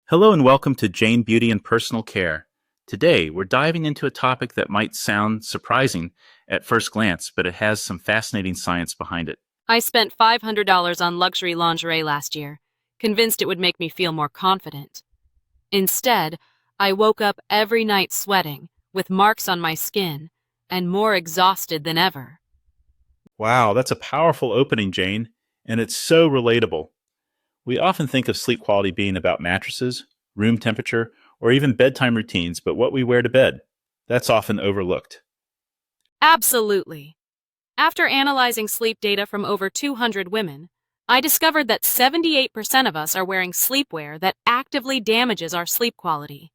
Hello and welcome to Jane Beauty and Personal Care. Today, we're diving into a topic that might sound surprising at first glance, but it has some fascinating science behind it. I spent $500 on luxury lingerie last year, convinced it would make me feel more confident. Instead, I woke up every night sweating, with marks on my skin, and more exhausted than ever. Wow, that's a powerful opening, Jane, and it's so relatable. We often think of sleep quality being about mattresses, room temperature, or even bedtime routines, but what we wear to bed, that's often overlooked. Absolutely. After analyzing sleep data from over 200 women, I discovered that 78% of us are wearing sleepwear that actively damages our sleep quality.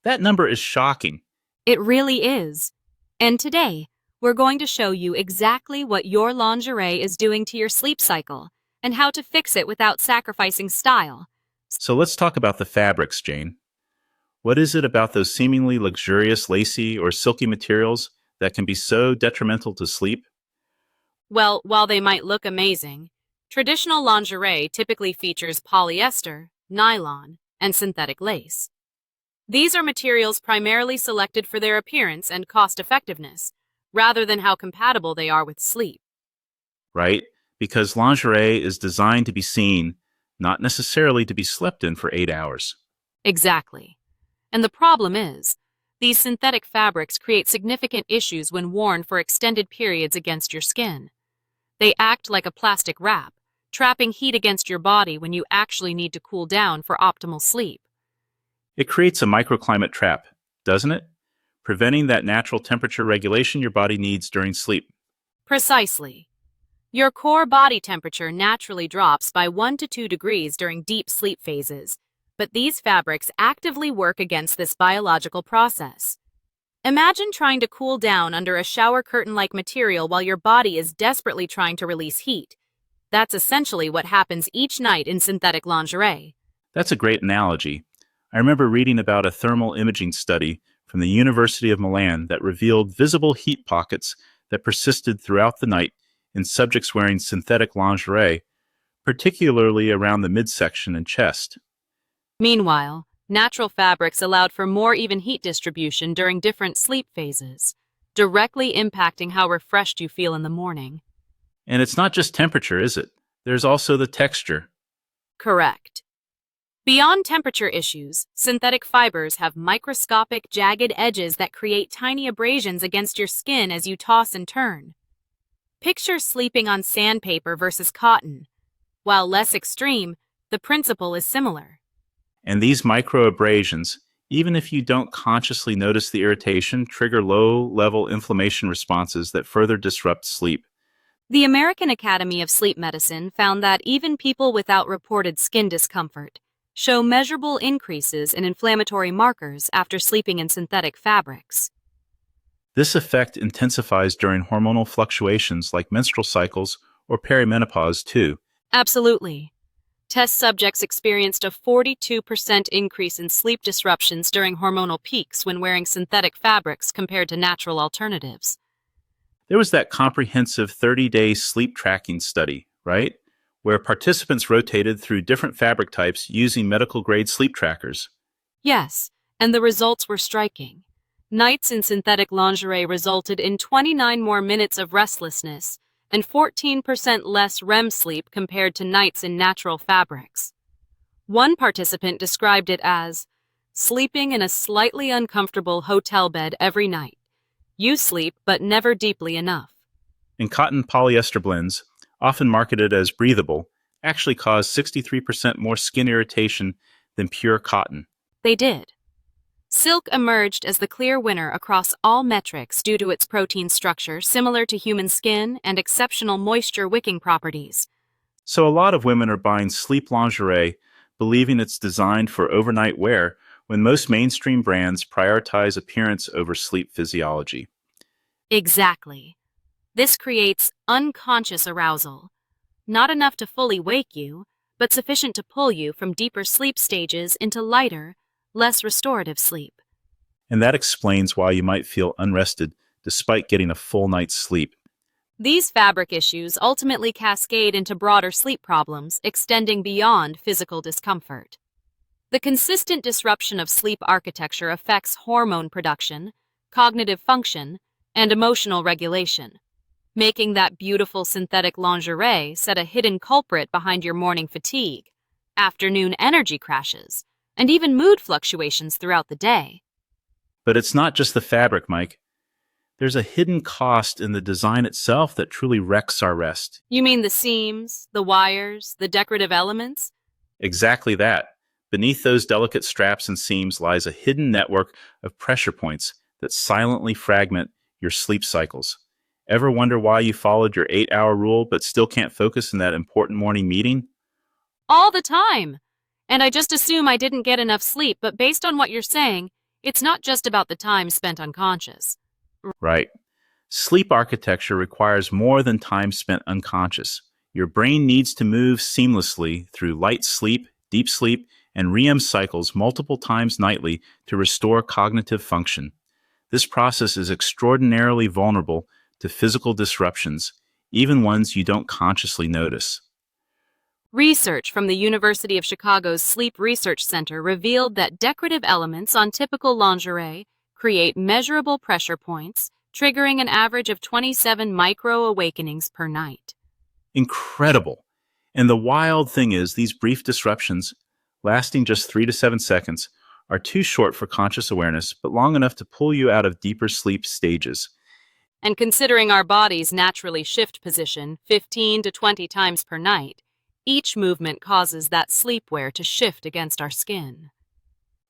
That number is shocking. It really is. And today, we're going to show you exactly what your lingerie is doing to your sleep cycle and how to fix it without sacrificing style. So let's talk about the fabrics, Jane. What is it about those seemingly luxurious lacy or silky materials that can be so detrimental to sleep? Well, while they might look amazing, traditional lingerie typically features polyester, nylon, and synthetic lace. These are materials primarily selected for their appearance and cost effectiveness, rather than how compatible they are with sleep. Right? Because lingerie is designed to be seen, not necessarily to be slept in for 8 hours. Exactly. And the problem is, these synthetic fabrics create significant issues when worn for extended periods against your skin. They act like a plastic wrap, trapping heat against your body when you actually need to cool down for optimal sleep. It creates a microclimate trap, doesn't it? Preventing that natural temperature regulation your body needs during sleep. Precisely. Your core body temperature naturally drops by 1 to 2 degrees during deep sleep phases, but these fabrics actively work against this biological process. Imagine trying to cool down under a shower curtain-like material while your body is desperately trying to release heat. That's essentially what happens each night in synthetic lingerie. That's a great analogy. I remember reading about a thermal imaging study from the University of Milan that revealed visible heat pockets that persisted throughout the night in subjects wearing synthetic lingerie, particularly around the midsection and chest. Meanwhile, natural fabrics allowed for more even heat distribution during different sleep phases, directly impacting how refreshed you feel in the morning. And it's not just temperature, is it? There's also the texture. Correct. Beyond temperature issues, synthetic fibers have microscopic, jagged edges that create tiny abrasions against your skin as you toss and turn. Picture sleeping on sandpaper versus cotton. While less extreme, the principle is similar. And these microabrasions, even if you don't consciously notice the irritation, trigger low-level inflammation responses that further disrupt sleep. The American Academy of Sleep Medicine found that even people without reported skin discomfort show measurable increases in inflammatory markers after sleeping in synthetic fabrics. This effect intensifies during hormonal fluctuations like menstrual cycles or perimenopause too. Absolutely. Test subjects experienced a 42% increase in sleep disruptions during hormonal peaks when wearing synthetic fabrics compared to natural alternatives. There was that comprehensive 30-day sleep tracking study, right? Where participants rotated through different fabric types using medical-grade sleep trackers. Yes, and the results were striking. Nights in synthetic lingerie resulted in 29 more minutes of restlessness and 14% less REM sleep compared to nights in natural fabrics. One participant described it as sleeping in a slightly uncomfortable hotel bed every night. You sleep, but never deeply enough. And cotton polyester blends, often marketed as breathable, actually cause 63% more skin irritation than pure cotton. They did. Silk emerged as the clear winner across all metrics due to its protein structure similar to human skin and exceptional moisture wicking properties. So a lot of women are buying sleep lingerie, believing it's designed for overnight wear, when most mainstream brands prioritize appearance over sleep physiology. Exactly. This creates unconscious arousal. Not enough to fully wake you, but sufficient to pull you from deeper sleep stages into lighter, less restorative sleep. And that explains why you might feel unrested despite getting a full night's sleep. These fabric issues ultimately cascade into broader sleep problems, extending beyond physical discomfort. The consistent disruption of sleep architecture affects hormone production, cognitive function, and emotional regulation, making that beautiful synthetic lingerie set a hidden culprit behind your morning fatigue, afternoon energy crashes, and even mood fluctuations throughout the day. But it's not just the fabric, Mike. There's a hidden cost in the design itself that truly wrecks our rest. You mean the seams, the wires, the decorative elements? Exactly that. Beneath those delicate straps and seams lies a hidden network of pressure points that silently fragment your sleep cycles. Ever wonder why you followed your 8-hour rule but still can't focus in that important morning meeting? All the time. And I just assume I didn't get enough sleep, but based on what you're saying, it's not just about the time spent unconscious. Right. Sleep architecture requires more than time spent unconscious. Your brain needs to move seamlessly through light sleep, deep sleep, and REM cycles multiple times nightly to restore cognitive function. This process is extraordinarily vulnerable to physical disruptions, even ones you don't consciously notice. Research from the University of Chicago's Sleep Research Center revealed that decorative elements on typical lingerie create measurable pressure points, triggering an average of 27 micro-awakenings per night. Incredible. And the wild thing is, these brief disruptions, lasting just 3 to 7 seconds, are too short for conscious awareness, but long enough to pull you out of deeper sleep stages. And considering our bodies naturally shift position 15 to 20 times per night, each movement causes that sleepwear to shift against our skin.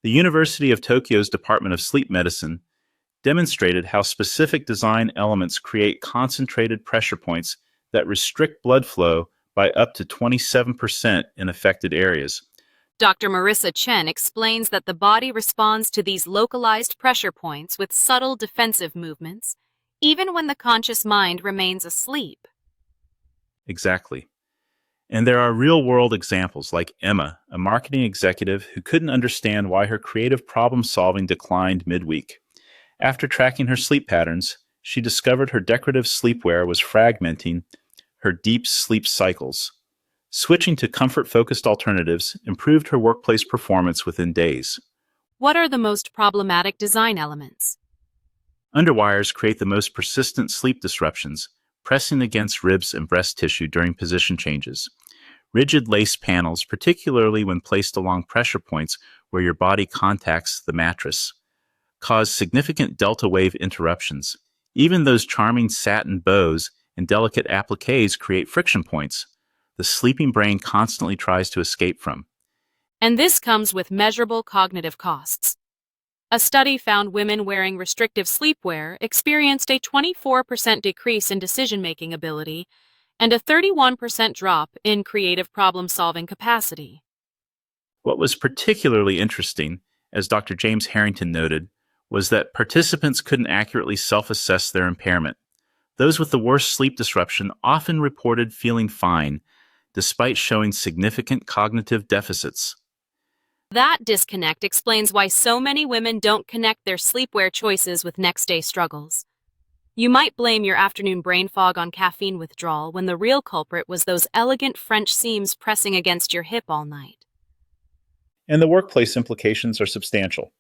The University of Tokyo's Department of Sleep Medicine demonstrated how specific design elements create concentrated pressure points that restrict blood flow by up to 27% in affected areas. Dr. Marissa Chen explains that the body responds to these localized pressure points with subtle defensive movements, even when the conscious mind remains asleep. Exactly. And there are real-world examples like Emma, a marketing executive who couldn't understand why her creative problem-solving declined midweek. After tracking her sleep patterns, she discovered her decorative sleepwear was fragmenting her deep sleep cycles. Switching to comfort-focused alternatives improved her workplace performance within days. What are the most problematic design elements? Underwires create the most persistent sleep disruptions, pressing against ribs and breast tissue during position changes. Rigid lace panels, particularly when placed along pressure points where your body contacts the mattress, cause significant delta wave interruptions. Even those charming satin bows and delicate appliques create friction points the sleeping brain constantly tries to escape from. And this comes with measurable cognitive costs. A study found women wearing restrictive sleepwear experienced a 24% decrease in decision-making ability and a 31% drop in creative problem-solving capacity. What was particularly interesting, as Dr. James Harrington noted, was that participants couldn't accurately self-assess their impairment. Those with the worst sleep disruption often reported feeling fine, despite showing significant cognitive deficits. That disconnect explains why so many women don't connect their sleepwear choices with next-day struggles. You might blame your afternoon brain fog on caffeine withdrawal when the real culprit was those elegant French seams pressing against your hip all night. And the workplace implications are substantial.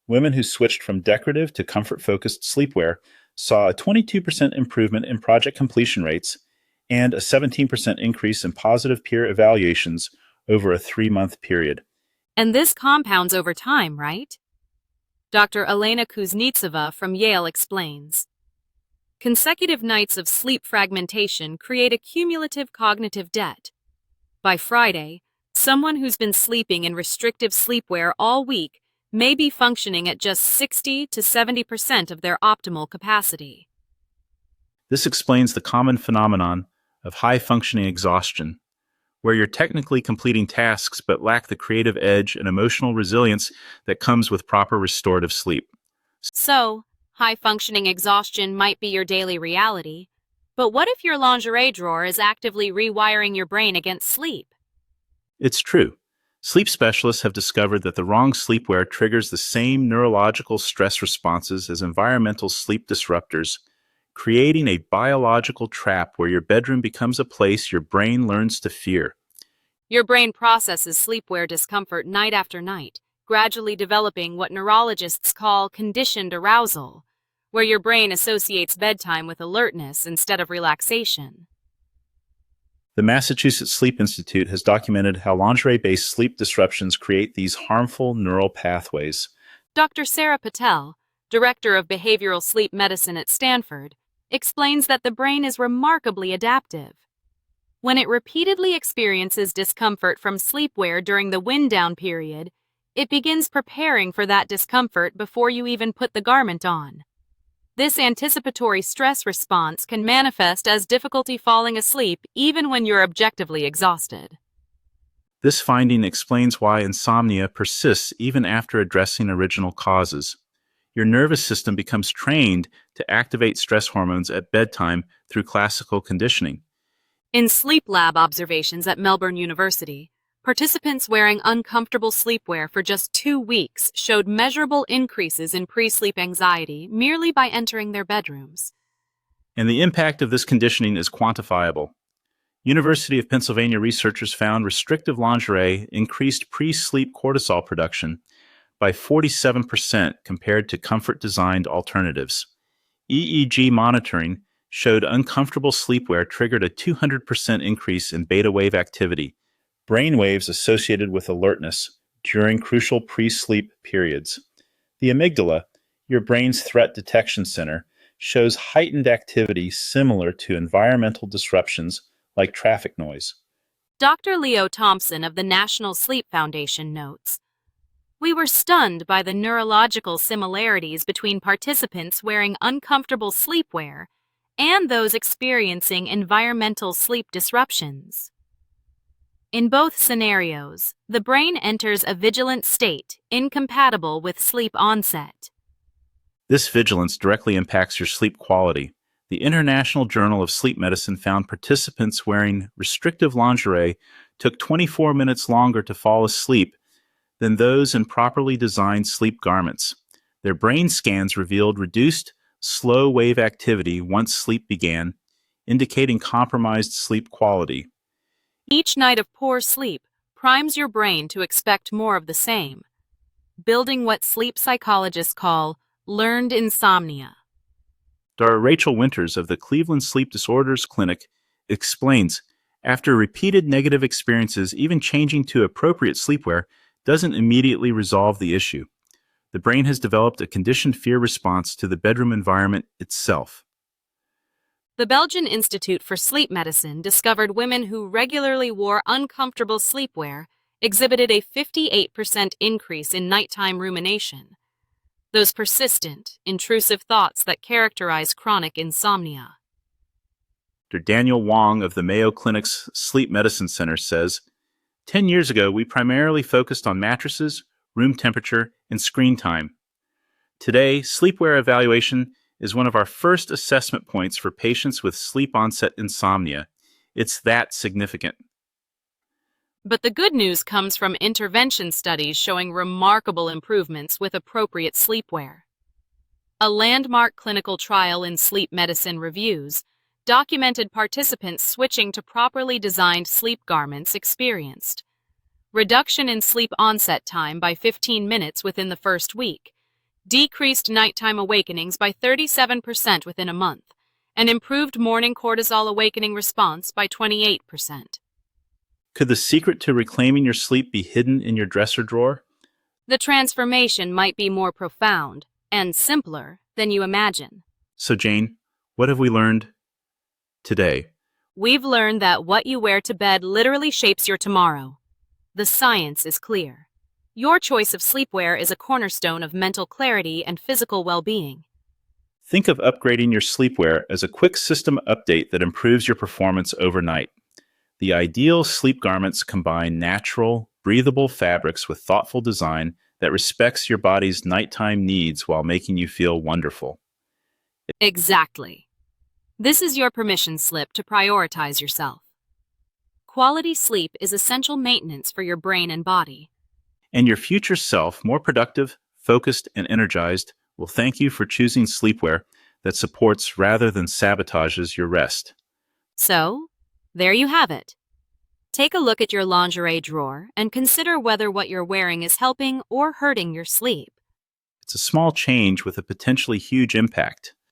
Women who switched from decorative to comfort-focused sleepwear saw a 22% improvement in project completion rates and a 17% increase in positive peer evaluations over a 3-month period. And this compounds over time, right? Dr. Elena Kuznetsova from Yale explains. Consecutive nights of sleep fragmentation create a cumulative cognitive debt. By Friday, someone who's been sleeping in restrictive sleepwear all week may be functioning at just 60 to 70% of their optimal capacity. This explains the common phenomenon of high-functioning exhaustion, where you're technically completing tasks but lack the creative edge and emotional resilience that comes with proper restorative sleep. So, high-functioning exhaustion might be your daily reality, but what if your lingerie drawer is actively rewiring your brain against sleep? It's true. Sleep specialists have discovered that the wrong sleepwear triggers the same neurological stress responses as environmental sleep disruptors, creating a biological trap where your bedroom becomes a place your brain learns to fear. Your brain processes sleepwear discomfort night after night, gradually developing what neurologists call conditioned arousal, where your brain associates bedtime with alertness instead of relaxation. The Massachusetts Sleep Institute has documented how lingerie-based sleep disruptions create these harmful neural pathways. Dr. Sarah Patel, director of behavioral sleep medicine at Stanford, explains that the brain is remarkably adaptive. When it repeatedly experiences discomfort from sleepwear during the wind-down period, it begins preparing for that discomfort before you even put the garment on. This anticipatory stress response can manifest as difficulty falling asleep even when you're objectively exhausted. This finding explains why insomnia persists even after addressing original causes. Your nervous system becomes trained to activate stress hormones at bedtime through classical conditioning. In sleep lab observations at Melbourne University, participants wearing uncomfortable sleepwear for just 2 weeks showed measurable increases in pre-sleep anxiety merely by entering their bedrooms. And the impact of this conditioning is quantifiable. University of Pennsylvania researchers found restrictive lingerie increased pre-sleep cortisol production by 47% compared to comfort-designed alternatives. EEG monitoring showed uncomfortable sleepwear triggered a 200% increase in beta wave activity, brain waves associated with alertness during crucial pre-sleep periods. The amygdala, your brain's threat detection center, shows heightened activity similar to environmental disruptions like traffic noise. Dr. Leo Thompson of the National Sleep Foundation notes, "We were stunned by the neurological similarities between participants wearing uncomfortable sleepwear and those experiencing environmental sleep disruptions. In both scenarios, the brain enters a vigilant state incompatible with sleep onset. This vigilance directly impacts your sleep quality. The International Journal of Sleep Medicine found participants wearing restrictive lingerie took 24 minutes longer to fall asleep than those in properly designed sleep garments. Their brain scans revealed reduced slow wave activity once sleep began, indicating compromised sleep quality. Each night of poor sleep primes your brain to expect more of the same, building what sleep psychologists call learned insomnia. Dr. Rachel Winters of the Cleveland Sleep Disorders Clinic explains, after repeated negative experiences, even changing to appropriate sleepwear doesn't immediately resolve the issue. The brain has developed a conditioned fear response to the bedroom environment itself. The Belgian Institute for Sleep Medicine discovered women who regularly wore uncomfortable sleepwear exhibited a 58% increase in nighttime rumination, those persistent, intrusive thoughts that characterize chronic insomnia. Dr. Daniel Wong of the Mayo Clinic's Sleep Medicine Center says, 10 years ago, we primarily focused on mattresses, room temperature, and screen time. Today, sleepwear evaluation is one of our first assessment points for patients with sleep-onset insomnia. It's that significant. But the good news comes from intervention studies showing remarkable improvements with appropriate sleepwear. A landmark clinical trial in sleep medicine reviews documented participants switching to properly designed sleep garments experienced reduction in sleep onset time by 15 minutes within the first week, decreased nighttime awakenings by 37% within a month, and improved morning cortisol awakening response by 28%. Could the secret to reclaiming your sleep be hidden in your dresser drawer? The transformation might be more profound and simpler than you imagine. So, Jane, what have we learned today? We've learned that what you wear to bed literally shapes your tomorrow. The science is clear. Your choice of sleepwear is a cornerstone of mental clarity and physical well-being. Think of upgrading your sleepwear as a quick system update that improves your performance overnight. The ideal sleep garments combine natural, breathable fabrics with thoughtful design that respects your body's nighttime needs while making you feel wonderful. Exactly. This is your permission slip to prioritize yourself. Quality sleep is essential maintenance for your brain and body. And your future self, more productive, focused, and energized, will thank you for choosing sleepwear that supports rather than sabotages your rest. So, there you have it. Take a look at your lingerie drawer and consider whether what you're wearing is helping or hurting your sleep. It's a small change with a potentially huge impact.